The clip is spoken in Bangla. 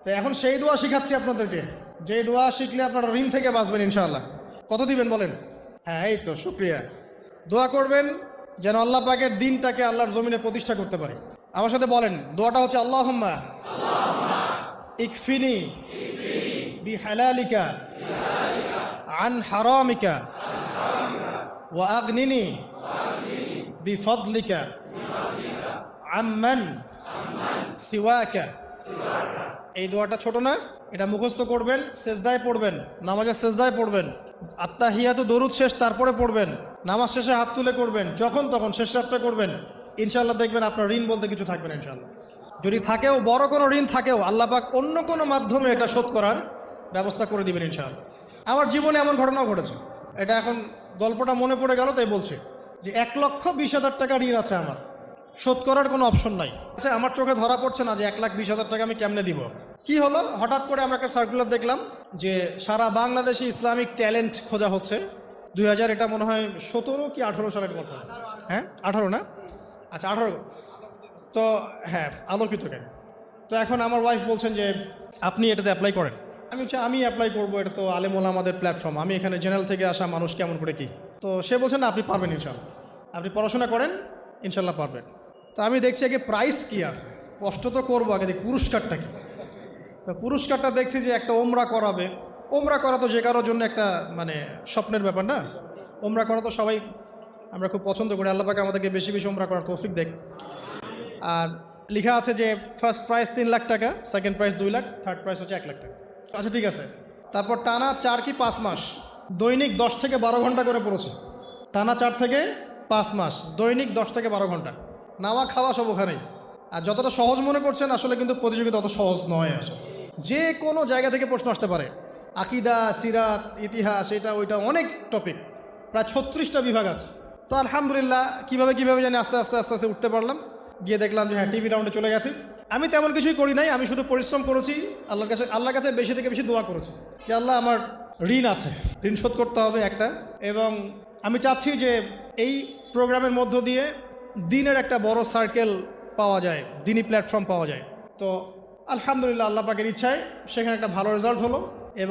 তো এখন সেই দোয়া শিখাচ্ছি আপনাদেরকে, যে দোয়া শিখলে আপনারা ঋণ থেকে বাঁচবেন ইনশাআল্লাহ। কত দিবেন বলেন? হ্যাঁ, এই তো, শুক্রিয়া। দোয়া করবেন যেন আল্লাহ পাকের দিনটাকে আল্লাহর জমিনে প্রতিষ্ঠা করতে পারি। আমার সাথে বলেন, দোয়াটা হচ্ছে আল্লাহুম্মা ইকফিনি বিহালালিকা আন হারামিকা ওয়া আগনিনি বিফদলিকা আম্মান সিওয়াকা। এই দোয়াটা ছোট না, এটা মুখস্থ করবেন, সেজদায় পড়বেন, নামাজের সেজদায় পড়বেন, আত্তাহিয়াতু দরুদ শেষ তারপরে পড়বেন, নামাজ শেষে হাত তুলে করবেন, যখন তখন শেষ রাতটা করবেন। ইনশাআল্লাহ দেখবেন আপনার ঋণ বলতে কিছু থাকবে না ইনশাআল্লাহ। যদি থাকেও, বড় কোনো ঋণ থাকেও, আল্লাহ পাক অন্য কোনো মাধ্যমে এটা শোধ করার ব্যবস্থা করে দিবেন ইনশাআল্লাহ। আমার জীবনে এমন ঘটনাও ঘটেছে, এটা এখন গল্পটা মনে পড়ে গেল তাই বলছি, যে 1,20,000 টাকা ঋণ আছে আমার, শোধ করার কোনো অপশন নাই। আচ্ছা, আমার চোখে ধরা পড়ছে না যে 1,20,000 টাকা আমি কেমনে দিব। কি হলো, হঠাৎ করে আমরা একটা সার্কুলার দেখলাম যে সারা বাংলাদেশে ইসলামিক ট্যালেন্ট খোঁজা হচ্ছে। 2000, এটা মনে হয় 17 কি 18 সালের কথা। হ্যাঁ, 18 না? আচ্ছা, 18। তো হ্যাঁ, আলোকিত কেন। তো এখন আমার ওয়াইফ বলছেন যে আপনি এটাতে অ্যাপ্লাই করেন। আমি বলছি আমি অ্যাপ্লাই করবো, এটা তো আলেম ওলামাদের প্ল্যাটফর্ম, আমি এখানে জেনারেল থেকে আসা মানুষ কেমন করে কি। তো সে বলছেন না, আপনি পারবেন ইনশাল্লাহ, আপনি পড়াশোনা করেন, ইনশাল্লাহ পারবেন। তো আমি দেখছি আগে প্রাইস কি আছে, কষ্ট তো করবো, আগে দেখি পুরস্কারটা কি। তো পুরস্কারটা দেখছি যে একটা ওমরা করাবে। ওমরা করা তো যে কারোর জন্য একটা মানে স্বপ্নের ব্যাপার না। ওমরা করা তো সবাই আমরা খুব পছন্দ করি, আল্লাহ পাক আমাদেরকে বেশি বেশি ওমরা করার তৌফিক দেখ। আর লেখা আছে যে ফার্স্ট প্রাইজ 3 লাখ টাকা, second prize 2 lakh, third prize হচ্ছে 1 লাখ টাকা। আচ্ছা ঠিক আছে। তারপর টানা 4 কি 5 মাস দৈনিক 10 থেকে 12 ঘন্টা করে পড়েছে। টানা 4 থেকে 5 মাস দৈনিক 10 থেকে 12 ঘন্টা, নাওয়া খাওয়া সব ওখানেই। আর যতটা সহজ মনে করছেন আসলে কিন্তু প্রতিযোগিতা অত সহজ নয়। আসলে যে কোনো জায়গা থেকে প্রশ্ন আসতে পারে, আকিদা, সিরাত, ইতিহাস, এটা ওইটা অনেক টপিক, প্রায় 36টা বিভাগ আছে। তো আলহামদুলিল্লাহ কীভাবে জানি আস্তে আস্তে আস্তে আস্তে উঠতে পারলাম। গিয়ে দেখলাম যে হ্যাঁ, টিভি রাউন্ডে চলে গেছি। আমি তেমন কিছুই করি নাই, আমি শুধু পরিশ্রম করেছি, আল্লাহর কাছে বেশি থেকে বেশি দোয়া করেছি যে আল্লাহ, আমার ঋণ আছে, ঋণ শোধ করতে হবে একটা। এবং আমি চাচ্ছি যে এই প্রোগ্রামের মধ্য দিয়ে দিনের একটা বড় সার্কেল পাওয়া যায়, দিনই প্ল্যাটফর্ম পাওয়া যায়। তো আলহামদুলিল্লাহ আল্লাহ পাকের ইচ্ছায় সেখানে একটা ভালো রেজাল্ট হলো।